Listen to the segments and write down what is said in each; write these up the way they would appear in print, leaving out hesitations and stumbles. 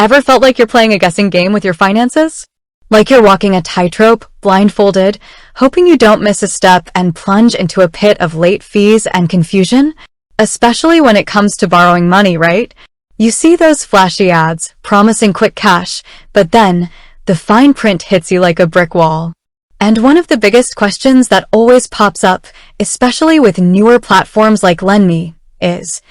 Ever felt like you're playing a guessing game with your finances? Like you're walking a tightrope, blindfolded, hoping you don't miss a step and plunge into a pit of late fees and confusion? Especially when it comes to borrowing money, right? You see those flashy ads promising quick cash, but then the fine print hits you like a brick wall. And one of the biggest questions that always pops up, especially with newer platforms like Lenme, is,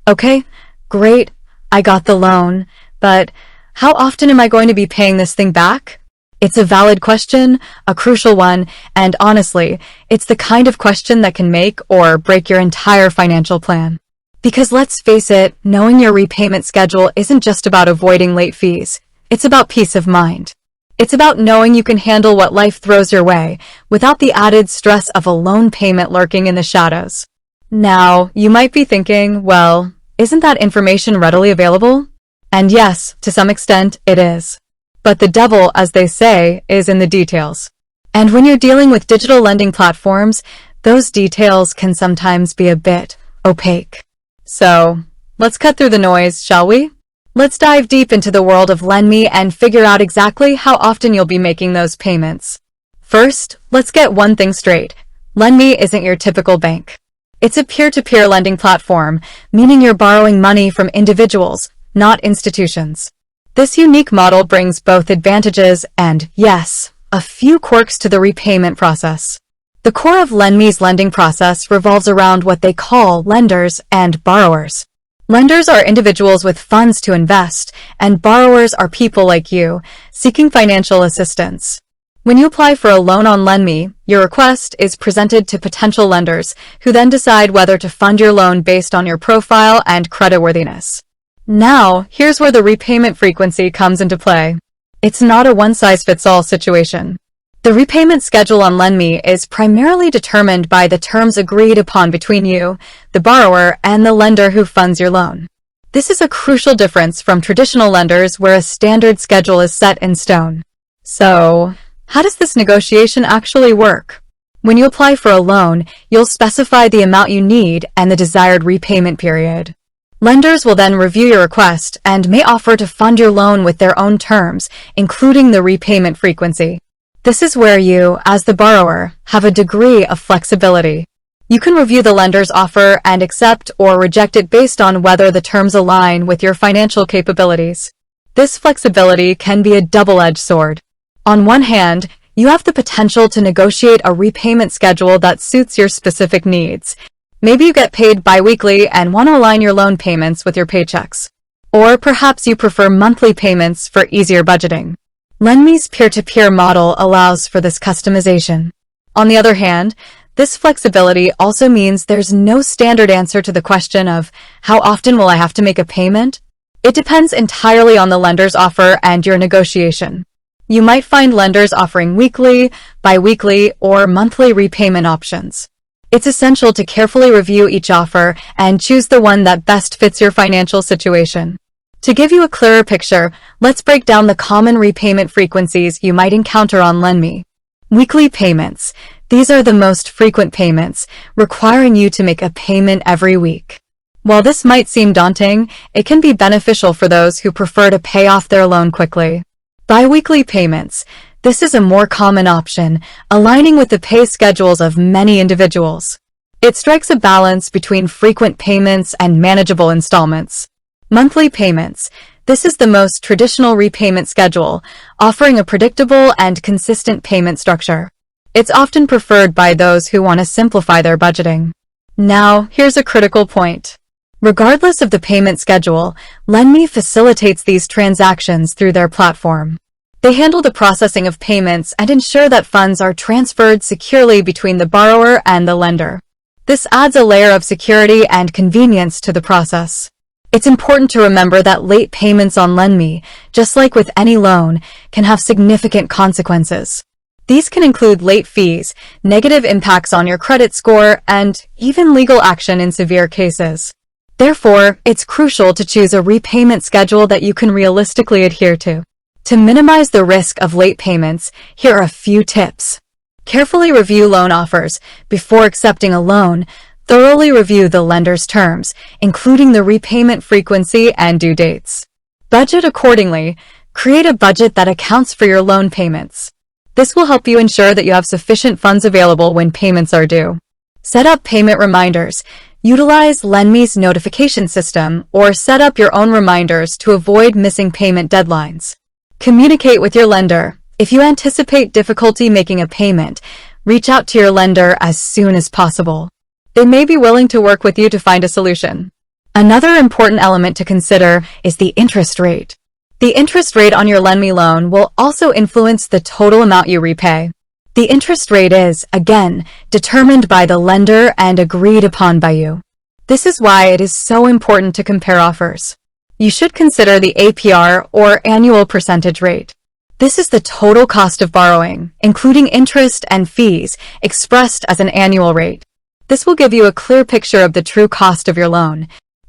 okay, great, I got the loan, but how often am I going to be paying this thing back? It's a valid question, a crucial one, and honestly, it's the kind of question that can make or break your entire financial plan. Because let's face it, knowing your repayment schedule isn't just about avoiding late fees. It's about peace of mind. It's about knowing you can handle what life throws your way without the added stress of a loan payment lurking in the shadows. Now, you might be thinking, well, isn't that information readily available? And yes, to some extent, it is. But the devil, as they say, is in the details. And when you're dealing with digital lending platforms, those details can sometimes be a bit opaque. So, let's cut through the noise, shall we? Let's dive deep into the world of Lenme and figure out exactly how often you'll be making those payments. First, let's get one thing straight. Lenme isn't your typical bank. It's a peer-to-peer lending platform, meaning you're borrowing money from individuals, not institutions. This unique model brings both advantages and, yes, a few quirks to the repayment process. The core of Lenme's lending process revolves around what they call lenders and borrowers. Lenders are individuals with funds to invest, and borrowers are people like you, seeking financial assistance. When you apply for a loan on Lenme, your request is presented to potential lenders, who then decide whether to fund your loan based on your profile and creditworthiness. Now, here's where the repayment frequency comes into play. It's not a one-size-fits-all situation. The repayment schedule on Lenme is primarily determined by the terms agreed upon between you, the borrower, and the lender who funds your loan. This is a crucial difference from traditional lenders where a standard schedule is set in stone. So, how does this negotiation actually work? When you apply for a loan, you'll specify the amount you need and the desired repayment period. Lenders will then review your request and may offer to fund your loan with their own terms, including the repayment frequency. This is where you, as the borrower, have a degree of flexibility. You can review the lender's offer and accept or reject it based on whether the terms align with your financial capabilities. This flexibility can be a double-edged sword. On one hand, you have the potential to negotiate a repayment schedule that suits your specific needs. Maybe you get paid bi-weekly and want to align your loan payments with your paychecks. Or perhaps you prefer monthly payments for easier budgeting. Lenme's peer-to-peer model allows for this customization. On the other hand, this flexibility also means there's no standard answer to the question of, how often will I have to make a payment? It depends entirely on the lender's offer and your negotiation. You might find lenders offering weekly, bi-weekly, or monthly repayment options. It's essential to carefully review each offer and choose the one that best fits your financial situation. To give you a clearer picture, let's break down the common repayment frequencies you might encounter on Lenme. Weekly payments. These are the most frequent payments, requiring you to make a payment every week. While this might seem daunting, it can be beneficial for those who prefer to pay off their loan quickly. Bi-weekly payments. This is a more common option, aligning with the pay schedules of many individuals. It strikes a balance between frequent payments and manageable installments. Monthly payments. This is the most traditional repayment schedule, offering a predictable and consistent payment structure. It's often preferred by those who want to simplify their budgeting. Now, here's a critical point. Regardless of the payment schedule, Lenme facilitates these transactions through their platform. They handle the processing of payments and ensure that funds are transferred securely between the borrower and the lender. This adds a layer of security and convenience to the process. It's important to remember that late payments on Lenme, just like with any loan, can have significant consequences. These can include late fees, negative impacts on your credit score, and even legal action in severe cases. Therefore, it's crucial to choose a repayment schedule that you can realistically adhere to. To minimize the risk of late payments, here are a few tips. Carefully review loan offers. Before accepting a loan, thoroughly review the lender's terms, including the repayment frequency and due dates. Budget accordingly. Create a budget that accounts for your loan payments. This will help you ensure that you have sufficient funds available when payments are due. Set up payment reminders. Utilize Lenme's notification system or set up your own reminders to avoid missing payment deadlines. Communicate with your lender. If you anticipate difficulty making a payment, reach out to your lender as soon as possible. They may be willing to work with you to find a solution. Another important element to consider is the interest rate. The interest rate on your Lenme loan will also influence the total amount you repay. The interest rate is, again, determined by the lender and agreed upon by you. This is why it is so important to compare offers. You should consider the APR or annual percentage rate. This is the total cost of borrowing, including interest and fees, expressed as an annual rate. This will give you a clear picture of the true cost of your loan.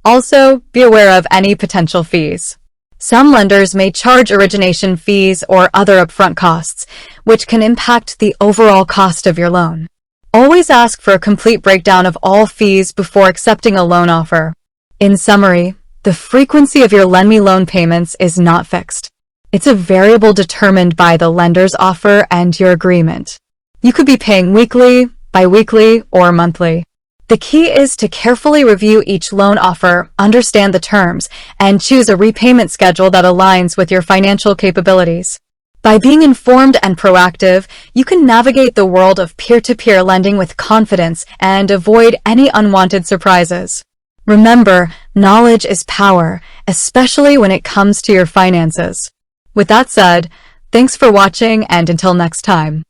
Also, be aware of any potential fees. Some lenders may charge origination fees or other upfront costs, which can impact the overall cost of your loan. Always ask for a complete breakdown of all fees before accepting a loan offer. In summary, the frequency of your Lenme loan payments is not fixed. It's a variable determined by the lender's offer and your agreement. You could be paying weekly, bi-weekly, or monthly. The key is to carefully review each loan offer, understand the terms, and choose a repayment schedule that aligns with your financial capabilities. By being informed and proactive, you can navigate the world of peer-to-peer lending with confidence and avoid any unwanted surprises. Remember, knowledge is power, especially when it comes to your finances. With that said, thanks for watching, and until next time.